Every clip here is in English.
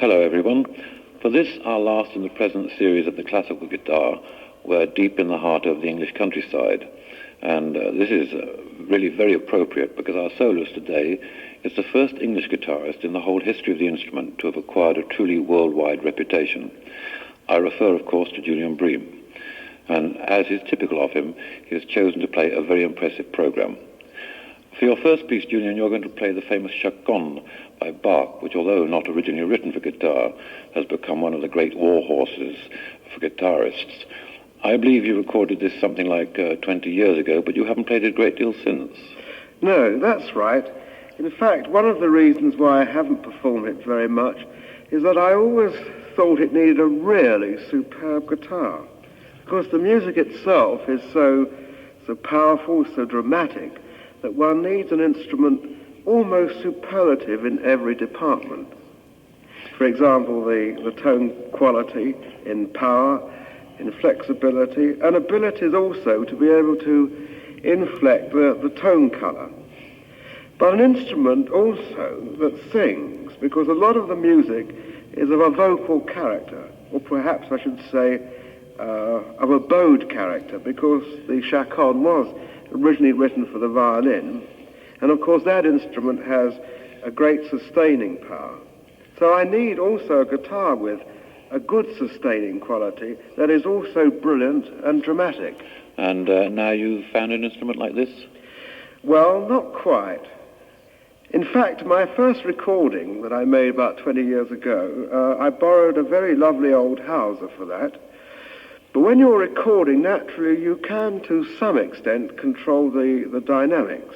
Hello everyone. For this, our last in the present series of the classical guitar, we're deep in the heart of the English countryside. And this is really very appropriate because our soloist today is the first English guitarist in the whole history of the instrument to have acquired a truly worldwide reputation. I refer, of course, to Julian Bream. And as is typical of him, he has chosen to play a very impressive program. For your first piece, Julian, you're going to play the famous Chaconne by Bach, which, although not originally written for guitar, has become one of the great war horses for guitarists. I believe you recorded this something like 20 years ago, but you haven't played it a great deal since. No, that's right. In fact, one of the reasons why I haven't performed it very much is that I always thought it needed a really superb guitar. Of course, the music itself is so powerful, so dramatic, that one needs an instrument almost superlative in every department. For example, the tone quality in power, in flexibility, and abilities also to be able to inflect the tone color. But an instrument also that sings, because a lot of the music is of a vocal character, or perhaps I should say of a bowed character, because the Chaconne was originally written for the violin, and of course that instrument has a great sustaining power. So I need also a guitar with a good sustaining quality that is also brilliant and dramatic. And now you've found an instrument like this? Well, not quite. In fact, my first recording that I made about 20 years ago, I borrowed a very lovely old Hauser for that. But when you're recording, naturally, you can, to some extent, control the dynamics.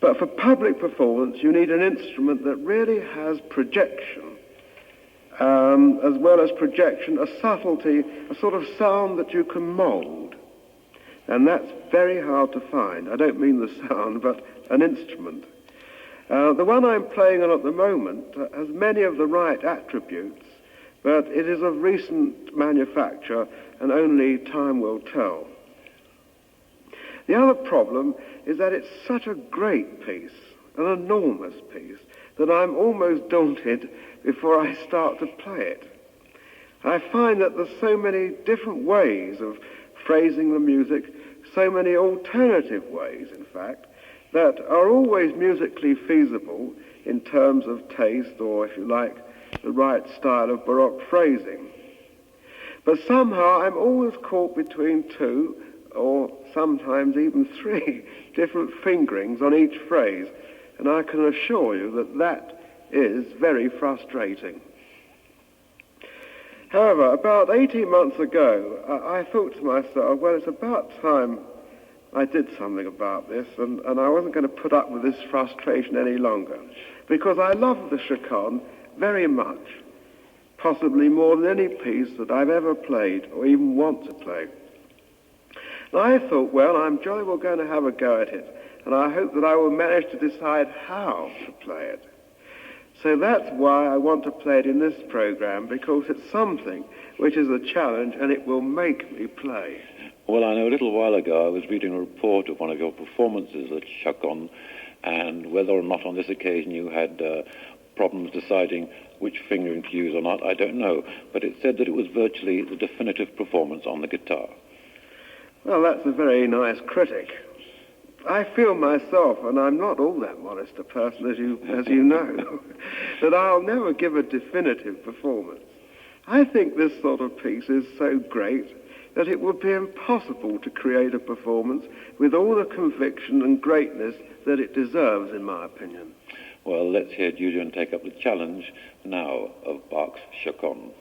But for public performance, you need an instrument that really has projection, as well as projection, a subtlety, a sort of sound that you can mold. And that's very hard to find. I don't mean the sound, but an instrument. The one I'm playing on at the moment has many of the right attributes, but it is of recent manufacture and only time will tell. The other problem is that it's such a great piece, an enormous piece, that I'm almost daunted before I start to play it. I find that there's so many different ways of phrasing the music, so many alternative ways, in fact, that are always musically feasible in terms of taste or, if you like, the right style of Baroque phrasing. But somehow I'm always caught between two, or sometimes even three, different fingerings on each phrase, and I can assure you that that is very frustrating. However, about 18 months ago, I thought to myself, well, it's about time I did something about this, and I wasn't going to put up with this frustration any longer, because I love the Chaconne very much, possibly more than any piece that I've ever played or even want to play. And I thought, well, I'm jolly well going to have a go at it, and I hope that I will manage to decide how to play it. So that's why I want to play it in this program, because it's something which is a challenge and it will make me play. Well, I know a little while ago I was reading a report of one of your performances at Chaconne, and whether or not on this occasion you had problems deciding which fingering to use or not, I don't know. But it said that it was virtually the definitive performance on the guitar. Well, that's a very nice critic. I feel myself, and I'm not all that modest a person, as you know, that I'll never give a definitive performance. I think this sort of piece is so great that it would be impossible to create a performance with all the conviction and greatness that it deserves, in my opinion. Well, let's hear Julian take up the challenge now of Bach's Chaconne.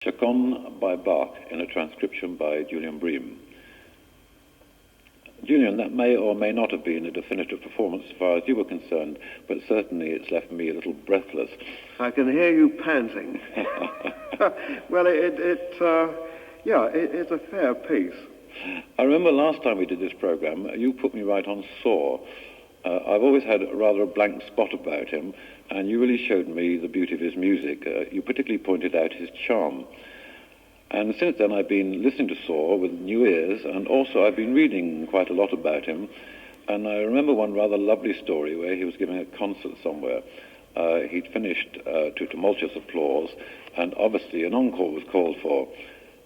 Chaconne by Bach in a transcription by Julian Bream. Julian, that may or may not have been a definitive performance as far as you were concerned, but certainly it's left me a little breathless. I can hear you panting. Well, it's a fair piece. I remember last time we did this program, you put me right on SOR. I've always had rather a blank spot about him, and you really showed me the beauty of his music. You particularly pointed out his charm. And since then I've been listening to SOR with new ears, and also I've been reading quite a lot about him. And I remember one rather lovely story where he was giving a concert somewhere. He'd finished to tumultuous applause, and obviously an encore was called for.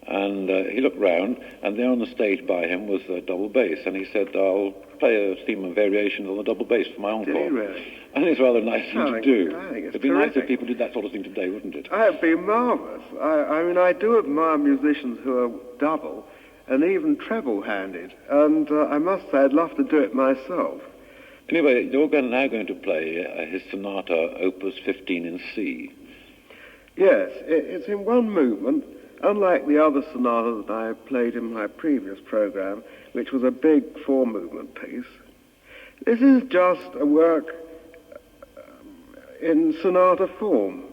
And he looked round, and there on the stage by him was a double bass, and he said, "I'll play a theme of variations on the double bass for my encore." Did he really? And it's rather a nice thing to do. I think it's It'd be terrific. nice if people did that sort of thing today, wouldn't it? It'd be marvellous. I mean, I do admire musicians who are double and even treble-handed, and I must say I'd love to do it myself. Anyway, you're now going to play his Sonata, Opus 15 in C. Yes, it's in one movement, unlike the other sonata that I played in my previous program, which was a big four-movement piece. This is just a work in sonata form,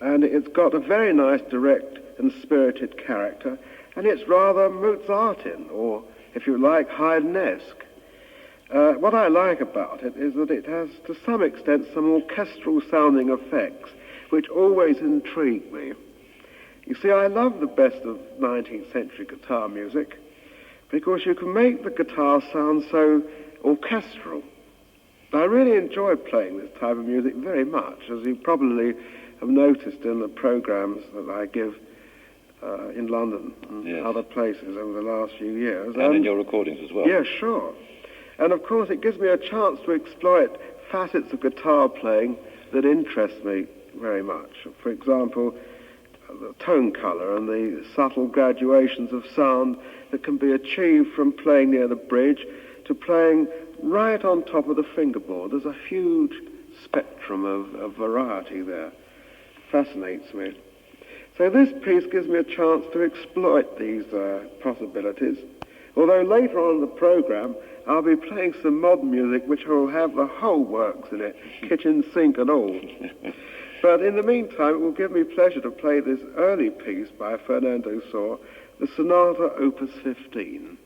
and it's got a very nice direct and spirited character, and it's rather Mozartian, or, if you like, Haydnesque. What I like about it is that it has, to some extent, some orchestral-sounding effects, which always intrigue me. You see, I love the best of 19th century guitar music because you can make the guitar sound so orchestral. I really enjoy playing this type of music very much, as you probably have noticed in the programs that I give in London and other places over the last few years. And in your recordings as well. Yeah, sure. And of course it gives me a chance to exploit facets of guitar playing that interest me very much. For example, the tone color and the subtle graduations of sound that can be achieved from playing near the bridge to playing right on top of the fingerboard. There's a huge spectrum of variety there. Fascinates me. So this piece gives me a chance to exploit these possibilities, although later on in the program I'll be playing some modern music which will have the whole works in it, kitchen sink and all. But in the meantime, it will give me pleasure to play this early piece by Fernando SOR, the Sonata Opus 15.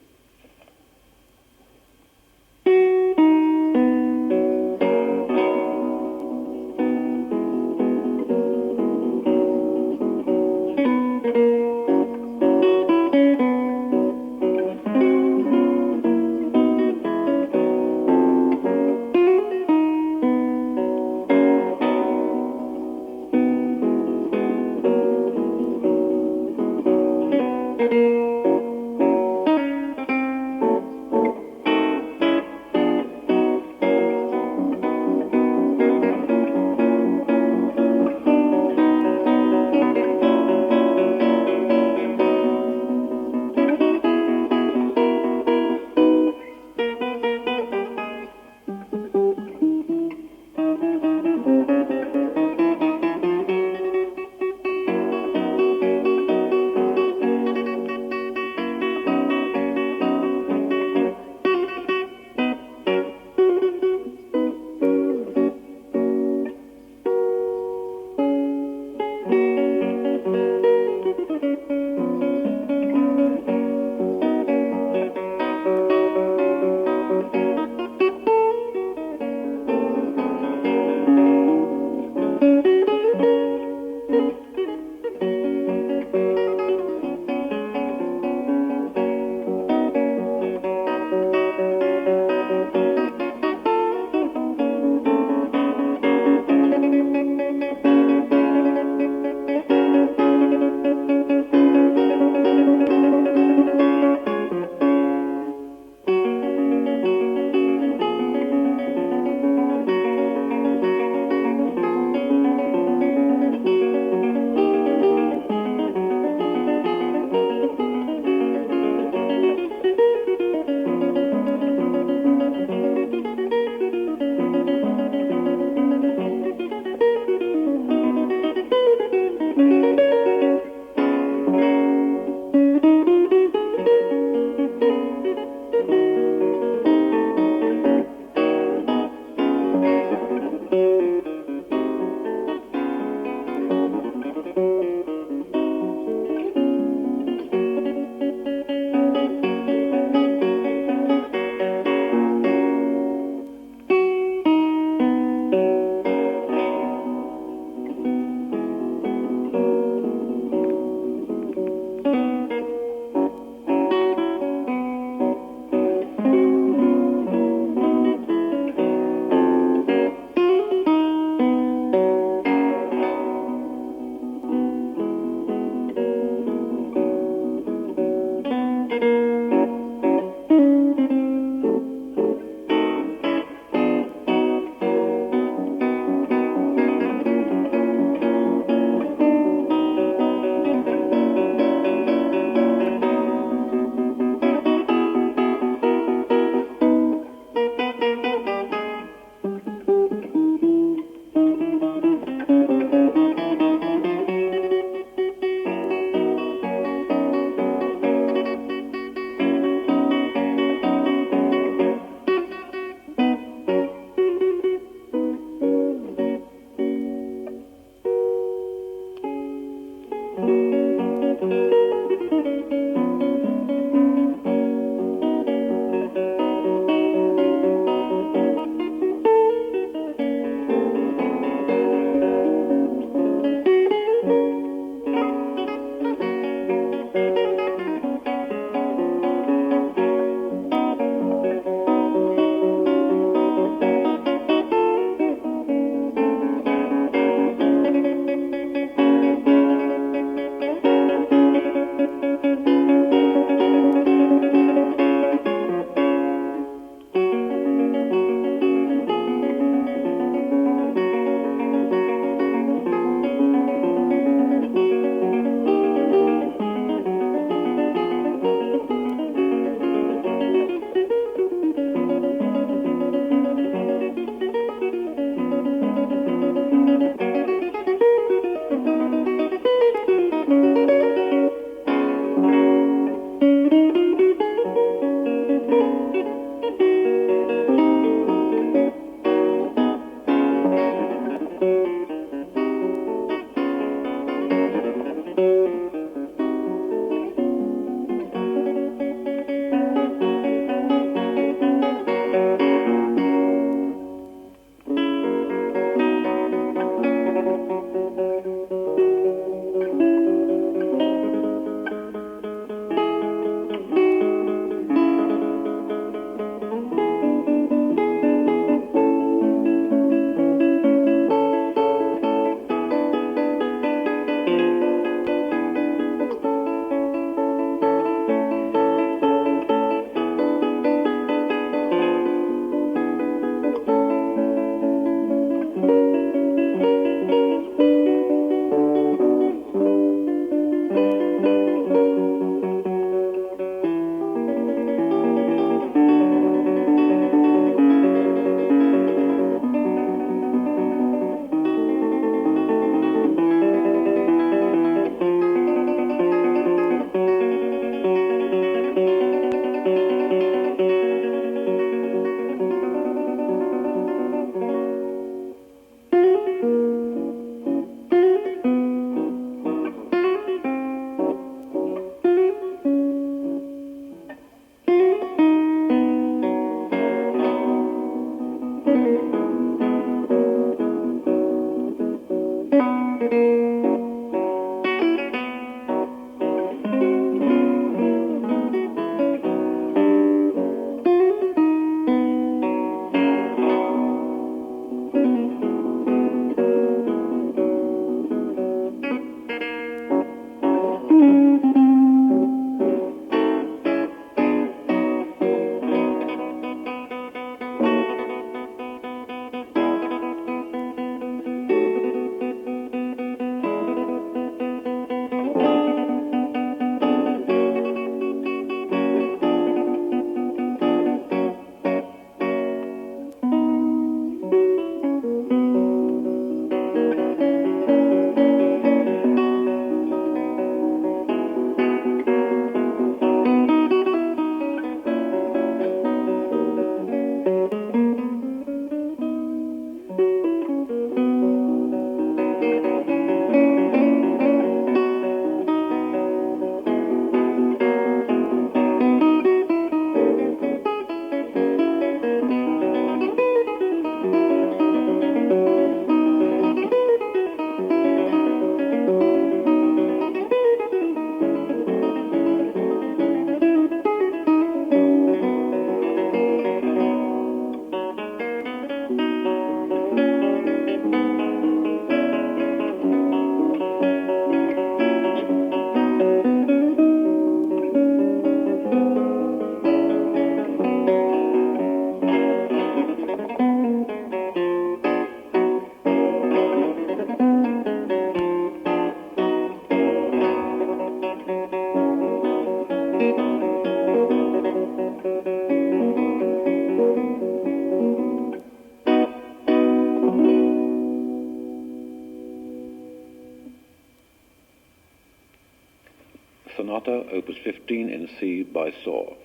Sonata, Opus 15 in C by SOR.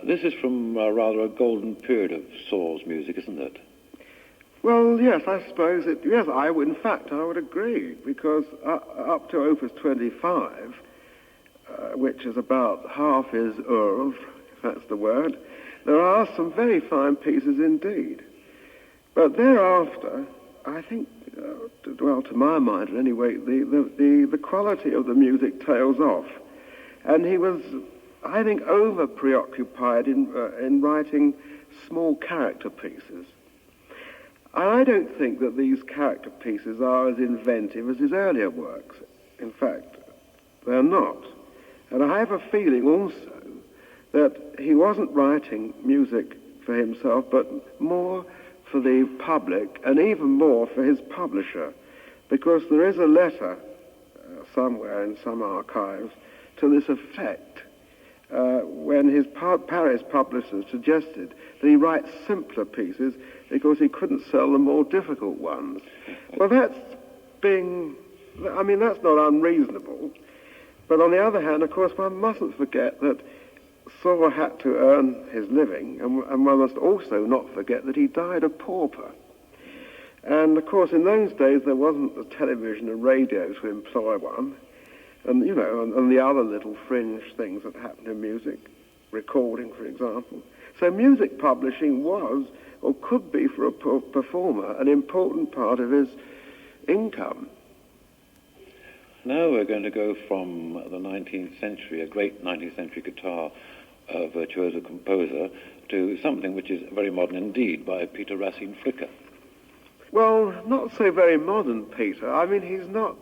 This is from rather a golden period of SOR's music, isn't it? Well, yes, I suppose it. Yes, in fact, I would agree, because up to Opus 25, which is about half his oeuvre, if that's the word, there are some very fine pieces indeed. But thereafter, I think, well, to my mind at any rate, the quality of the music tails off. And he was, I think, over-preoccupied in writing small character pieces. I don't think that these character pieces are as inventive as his earlier works. In fact, they're not. And I have a feeling also that he wasn't writing music for himself, but more for the public, and even more for his publisher, because there is a letter somewhere in some archives to this effect, when his Paris publisher suggested that he write simpler pieces because he couldn't sell the more difficult ones. Well, that's not unreasonable. But on the other hand, of course, one mustn't forget that SOR had to earn his living, and one must also not forget that he died a pauper. And, of course, in those days there wasn't the television and radio to employ one, and, you know, and the other little fringe things that happen in music, recording, for example. So music publishing was, or could be for a performer, an important part of his income. Now we're going to go from the 19th century, a great 19th century guitar virtuoso composer, to something which is very modern indeed, by Peter Racine Fricker. Well, not so very modern, Peter. I mean, he's not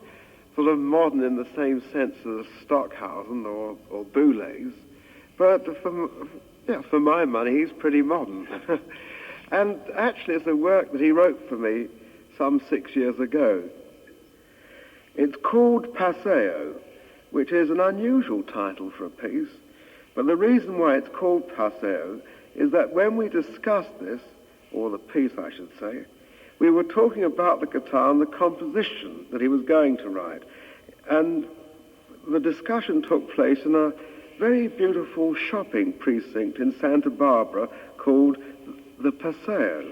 sort of modern in the same sense as Stockhausen or Boulez, but for my money, he's pretty modern. And actually, it's a work that he wrote for me some 6 years ago. It's called PASEO, which is an unusual title for a piece, but the reason why it's called PASEO is that when we discussed this, or the piece I should say, we were talking about the guitar and the composition that he was going to write. And the discussion took place in a very beautiful shopping precinct in Santa Barbara called the Paseo,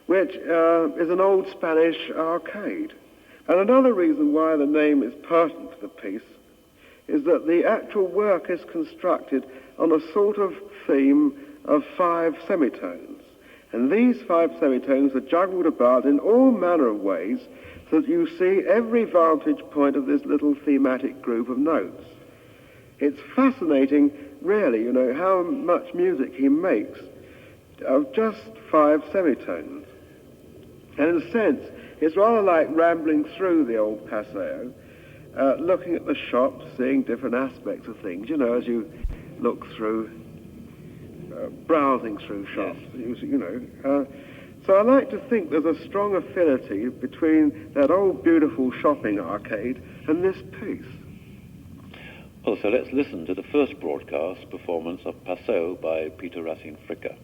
which is an old Spanish arcade. And another reason why the name is pertinent to the piece is that the actual work is constructed on a sort of theme of 5 semitones. And these 5 semitones are juggled about in all manner of ways so that you see every vantage point of this little thematic group of notes. It's fascinating, really, you know, how much music he makes of just 5 semitones. And in a sense, it's rather like rambling through the old Paseo, looking at the shops, seeing different aspects of things, you know, as you look through, browsing through shops, yes. You know. So I like to think there's a strong affinity between that old beautiful shopping arcade and this piece. Well, so let's listen to the first broadcast performance of Paseo by Peter Racine Fricker.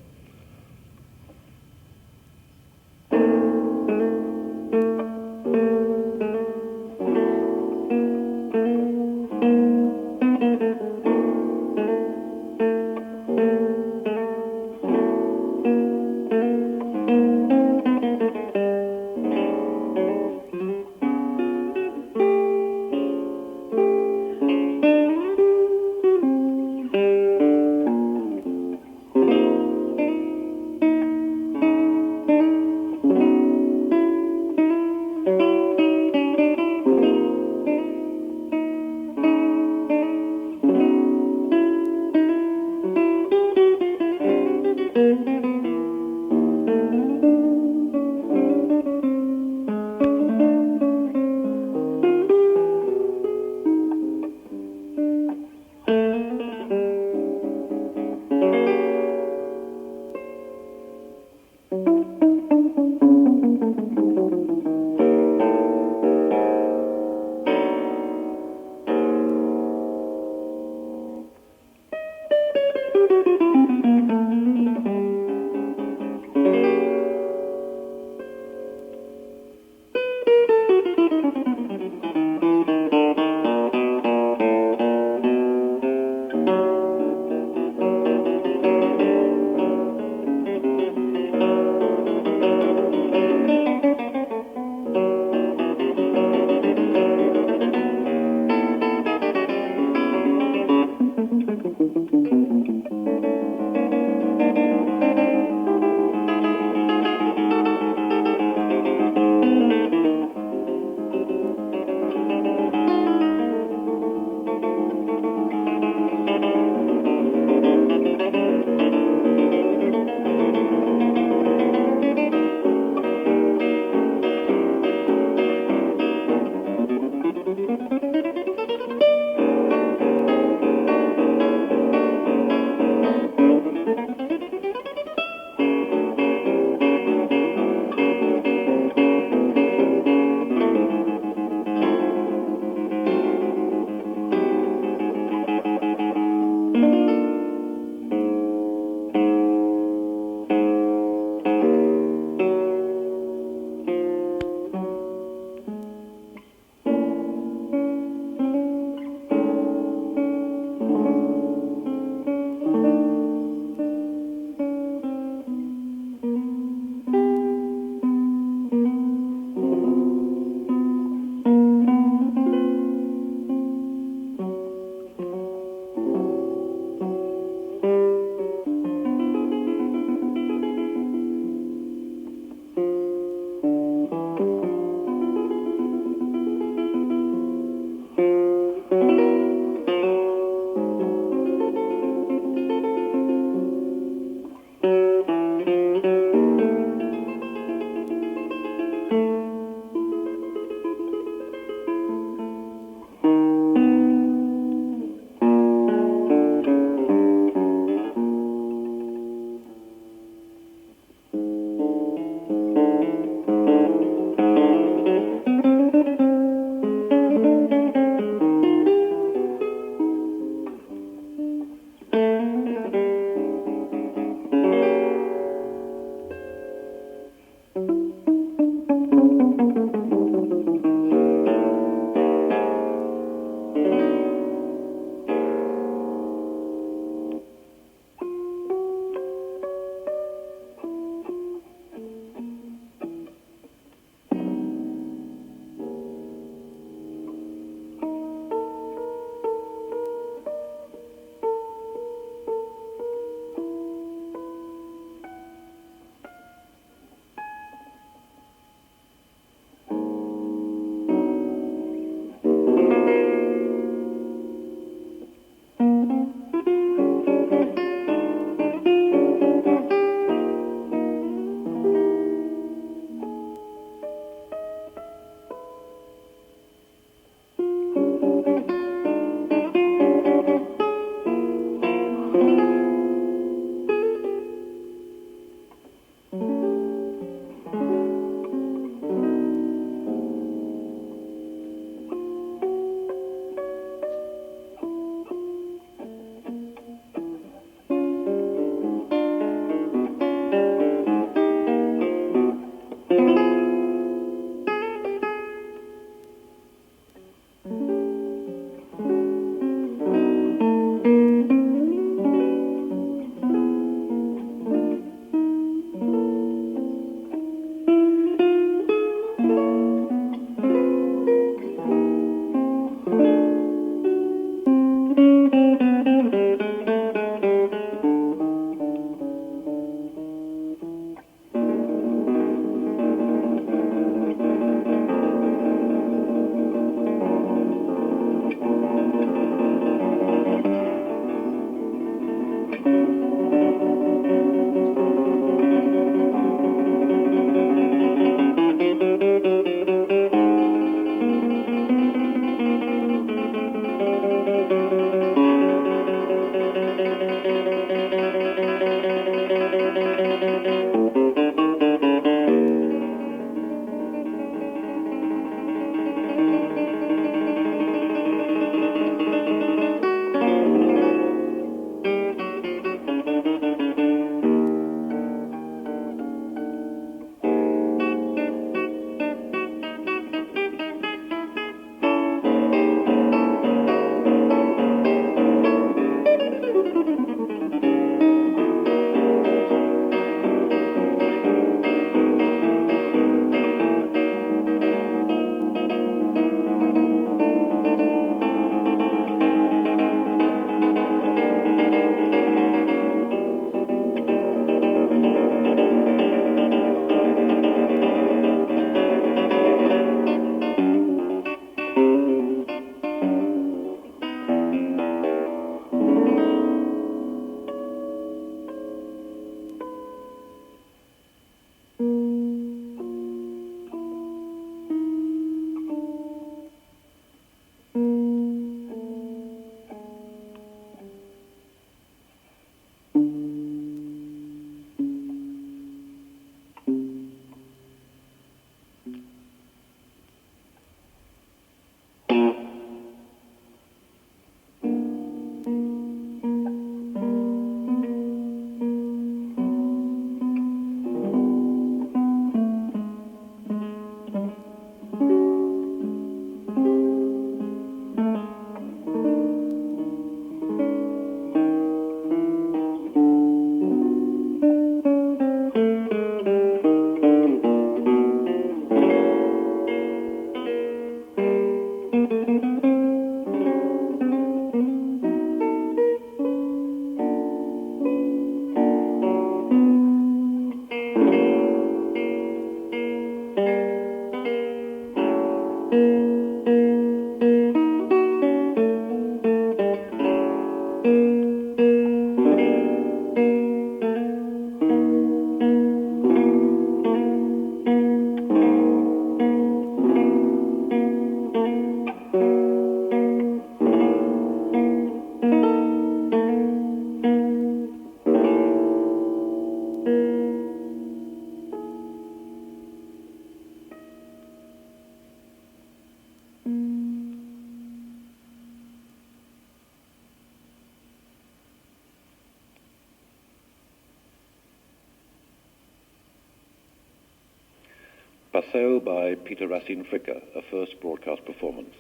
PASEO by Peter Racine Fricker, a first broadcast performance.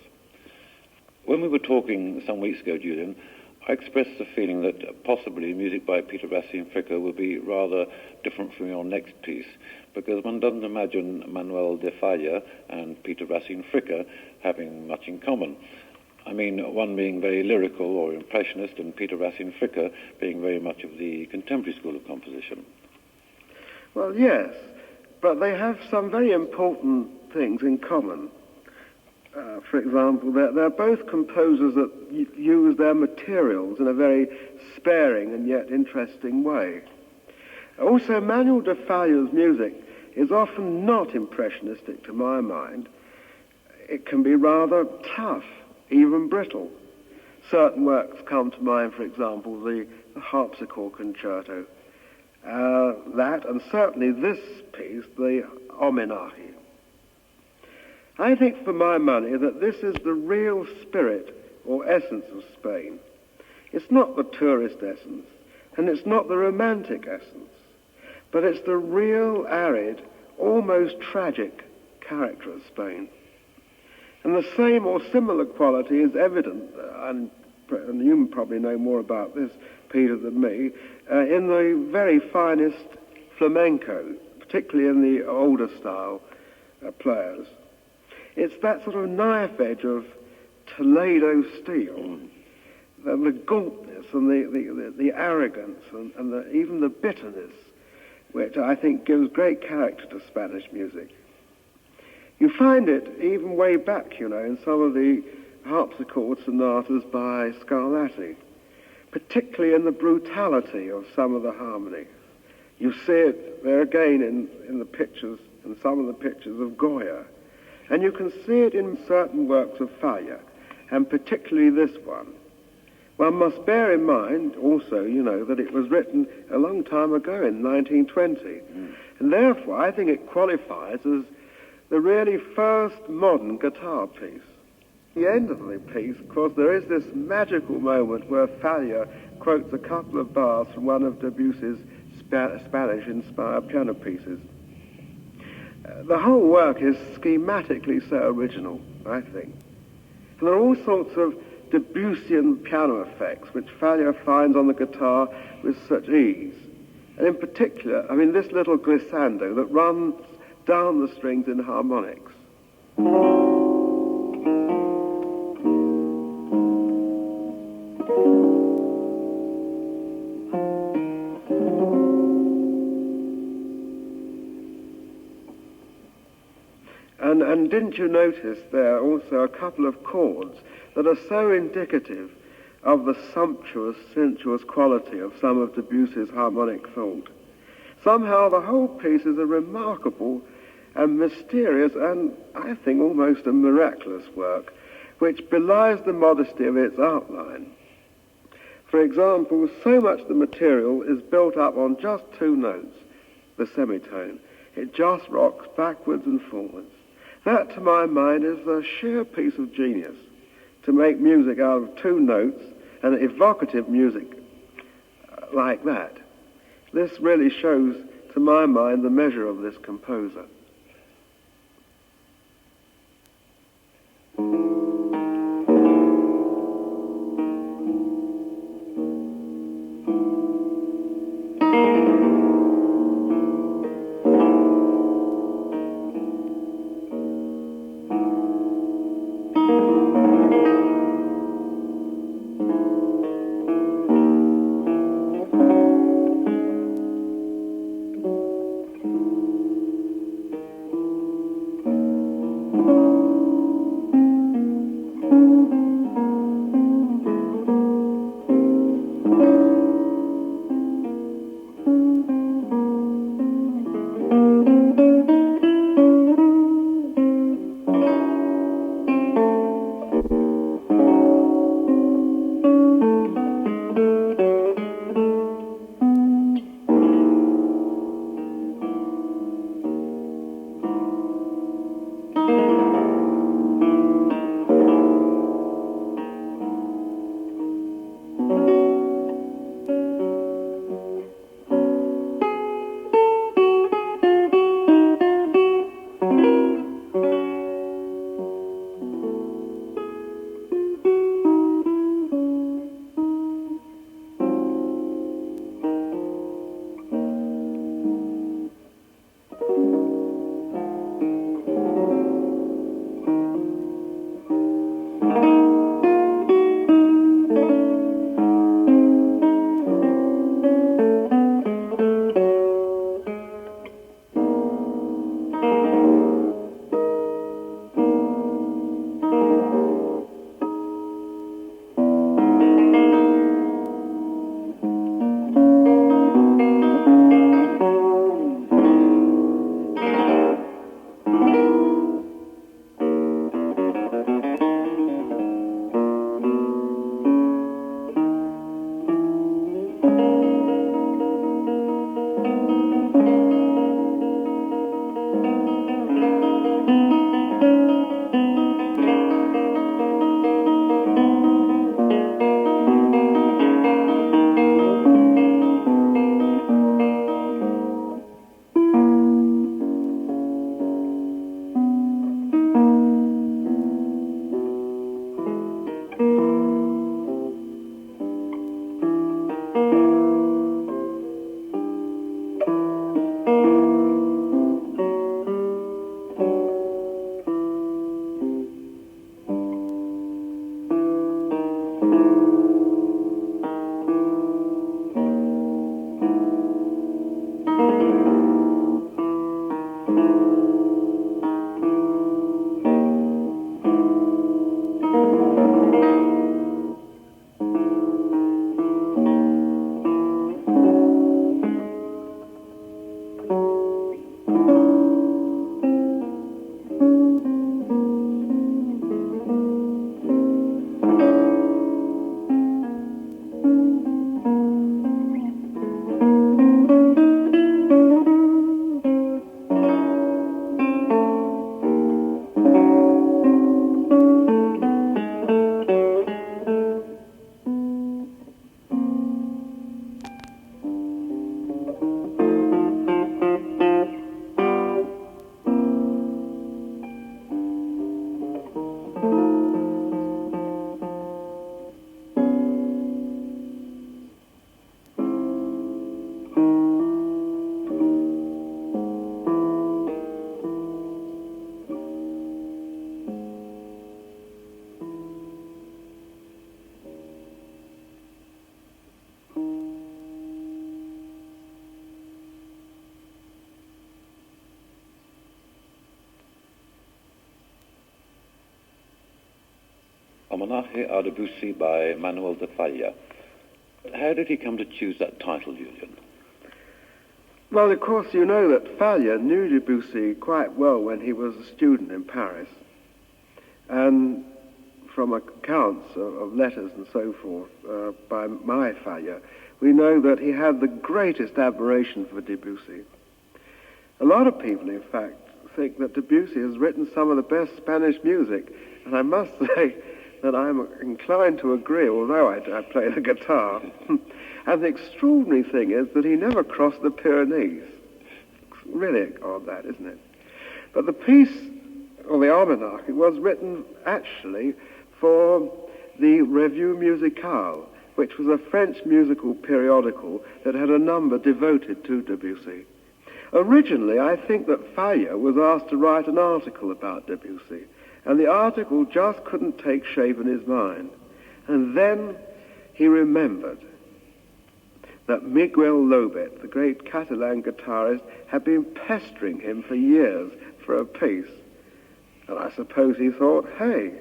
When we were talking some weeks ago, Julian, I expressed the feeling that possibly music by Peter Racine Fricker would be rather different from your next piece, because one doesn't imagine Manuel de Falla and Peter Racine Fricker having much in common. I mean, one being very lyrical or impressionist, and Peter Racine Fricker being very much of the contemporary school of composition. Well, yes, but they have some very important things in common. For example, they're both composers that use their materials in a very sparing and yet interesting way. Also, Manuel de Falla's music is often not impressionistic to my mind. It can be rather tough, even brittle. Certain works come to mind, for example, the harpsichord concerto. That, and certainly this piece, the HOMENAJE. I think for my money that this is the real spirit or essence of Spain. It's not the tourist essence, and it's not the romantic essence, but it's the real arid, almost tragic character of Spain. And the same or similar quality is evident, and you probably know more about this, Peter, than me, in the very finest flamenco, particularly in the older style players. It's that sort of knife edge of Toledo steel, the gauntness and the arrogance and even the bitterness, which I think gives great character to Spanish music. You find it even way back, in some of the harpsichord sonatas by Scarlatti, particularly in the brutality of some of the harmonies. You see it there again in the pictures, in some of the pictures of Goya. And you can see it in certain works of Falla, and particularly this one. One must bear in mind also, that it was written a long time ago in 1920. And therefore, I think it qualifies as the really first modern guitar piece. At the end of the piece, of course, there is this magical moment where Falla quotes a couple of bars from one of Debussy's Spanish-inspired piano pieces. The whole work is schematically so original, I think. And there are all sorts of Debussyan piano effects which Falla finds on the guitar with such ease. And in particular, this little glissando that runs down the strings in harmonics. And didn't you notice there are also a couple of chords that are so indicative of the sumptuous, sensuous quality of some of Debussy's harmonic thought? Somehow the whole piece is a remarkable and mysterious and, I think, almost a miraculous work, which belies the modesty of its outline. For example, so much of the material is built up on just two notes, the semitone. It just rocks backwards and forwards. That, to my mind, is a sheer piece of genius, to make music out of two notes and evocative music like that. This really shows, to my mind, the measure of this composer. HOMENAJE à Debussy by Manuel de Falla. How did he come to choose that title, Julian? Well, of course, you know that Falla knew Debussy quite well when he was a student in Paris. And from accounts of letters and so forth by my Falla, we know that he had the greatest admiration for Debussy. A lot of people, in fact, think that Debussy has written some of the best Spanish music, and I must say that I'm inclined to agree, although I play the guitar. And the extraordinary thing is that he never crossed the Pyrenees. It's really odd, that, isn't it? But the piece, or the Almanac, it was written actually for the Revue Musicale, which was a French musical periodical that had a number devoted to Debussy. Originally, I think that Falla was asked to write an article about Debussy, and the article just couldn't take shape in his mind. And then he remembered that Miguel Lobet, the great Catalan guitarist, had been pestering him for years for a piece. And I suppose he thought, hey,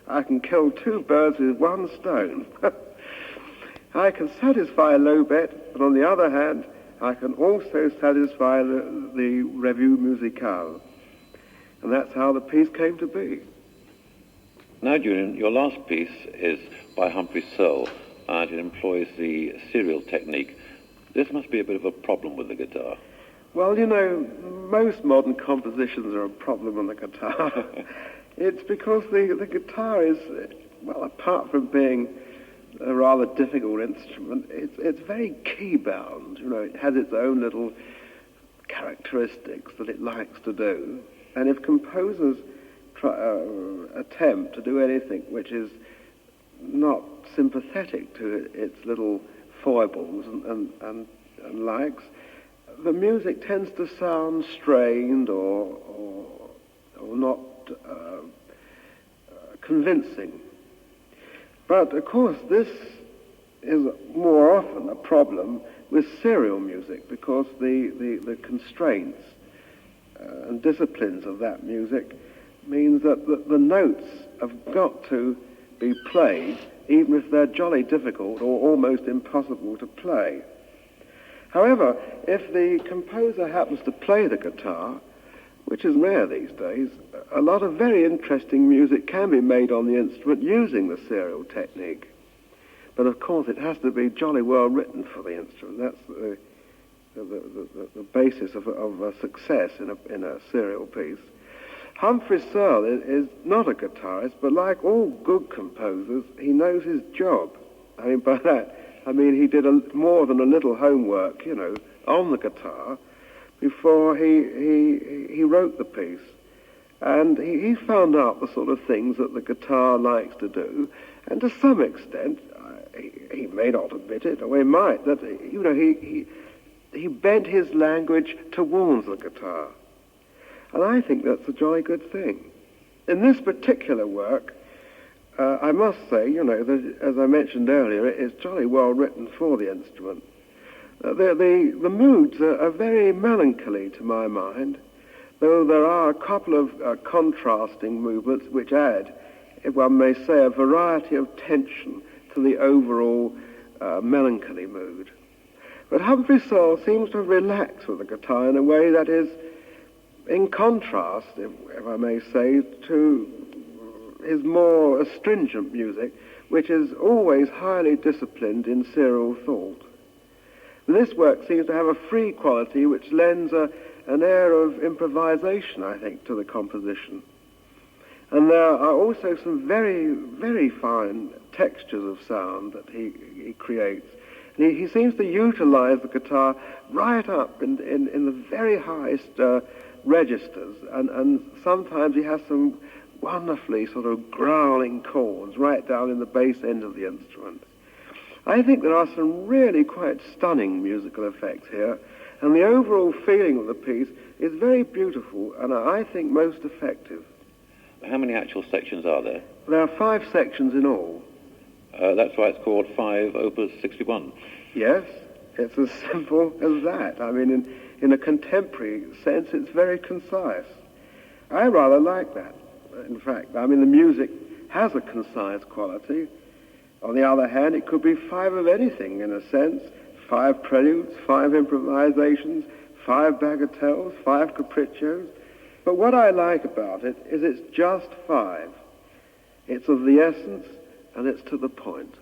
I can kill two birds with one stone. I can satisfy Lobet, but on the other hand, I can also satisfy the Revue Musicale. And that's how the piece came to be. Now, Julian, your last piece is by Humphrey Searle, and it employs the serial technique. This must be a bit of a problem with the guitar. Well, you know, most modern compositions are a problem on the guitar. It's because the guitar is, well, apart from being a rather difficult instrument, it's very key-bound. You know, it has its own little characteristics that it likes to do. And if composers attempt to do anything which is not sympathetic to its little foibles and likes, the music tends to sound strained or not convincing. But of course this is more often a problem with serial music, because the constraints and disciplines of that music means that the notes have got to be played, even if they're jolly difficult or almost impossible to play. However, if the composer happens to play the guitar, which is rare these days, a lot of very interesting music can be made on the instrument using the serial technique. But of course it has to be jolly well written for the instrument. That's the basis of a success in a serial piece. Humphrey Searle is not a guitarist, but like all good composers, he knows his job. I mean, by that, I mean he did more than a little homework, you know, on the guitar before he wrote the piece. And he found out the sort of things that the guitar likes to do, and to some extent, he may not admit it, or he might, that, you know, he bent his language towards the guitar. And I think that's a jolly good thing. In this particular work, I must say, you know, that, as I mentioned earlier, it is jolly well written for the instrument. The moods are very melancholy to my mind, though there are a couple of contrasting movements which add, if one may say, a variety of tension to the overall melancholy mood. But Humphrey Soule seems to have relaxed with the guitar in a way that is in contrast, if I may say, to his more astringent music, which is always highly disciplined in serial thought. This work seems to have a free quality which lends an air of improvisation, I think, to the composition. And there are also some very, very fine textures of sound that he creates. And he seems to utilize the guitar right up in the very highest registers, and sometimes he has some wonderfully sort of growling chords right down in the bass end of the instrument. I think there are some really quite stunning musical effects here, and the overall feeling of the piece is very beautiful and I think most effective. How many actual sections are there? There are 5 sections in all. That's why it's called 5 Opus 61. Yes, it's as simple as that. I mean, in a contemporary sense, it's very concise. I rather like that, in fact. I mean, the music has a concise quality. On the other hand, it could be 5 of anything, in a sense. 5 preludes, 5 improvisations, 5 bagatelles, 5 capriccios. But what I like about it is it's just 5. It's of the essence, and it's to the point.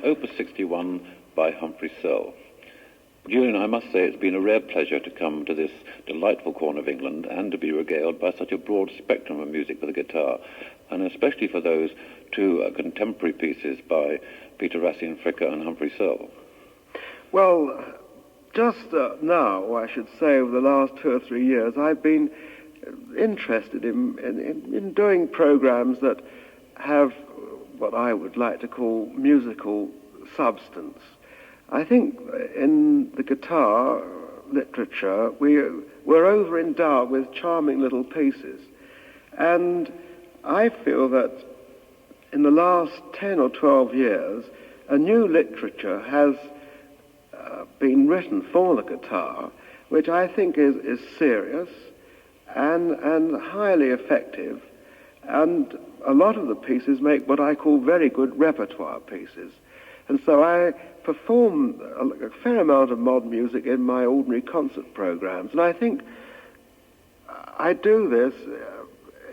Opus 61 by Humphrey Searle. Julian, I must say it's been a rare pleasure to come to this delightful corner of England and to be regaled by such a broad spectrum of music for the guitar, and especially for those two contemporary pieces by Peter Racine-Fricker and Humphrey Searle. Well, just now, I should say, over the last 2 or 3 years, I've been interested in doing programs that have what I would like to call musical substance. I think in the guitar literature, we're over-endowed with charming little pieces. And I feel that in the last 10 or 12 years, a new literature has been written for the guitar, which I think is serious and highly effective. And a lot of the pieces make what I call very good repertoire pieces. And so I perform a fair amount of modern music in my ordinary concert programs. And I think I do this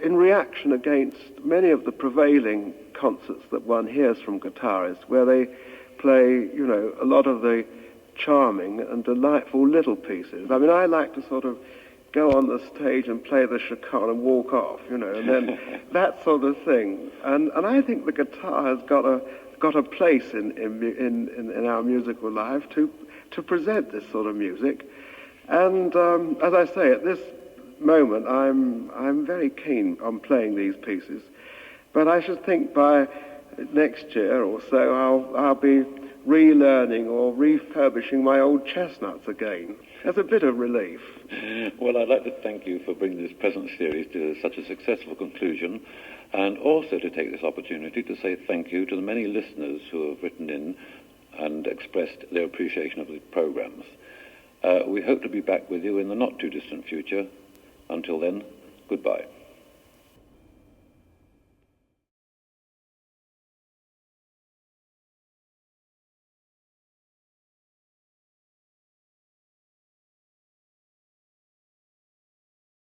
in reaction against many of the prevailing concerts that one hears from guitarists, where they play, a lot of the charming and delightful little pieces. I mean, I like to sort of go on the stage and play the Chaconne and walk off, and then that sort of thing. And I think the guitar has got a place in our musical life to present this sort of music. And as I say, at this moment, I'm very keen on playing these pieces. But I should think by next year or so, I'll be relearning or refurbishing my old chestnuts again. That's a bit of relief. Well, I'd like to thank you for bringing this present series to such a successful conclusion, and also to take this opportunity to say thank you to the many listeners who have written in and expressed their appreciation of the programs. We hope to be back with you in the not-too-distant future. Until then, goodbye.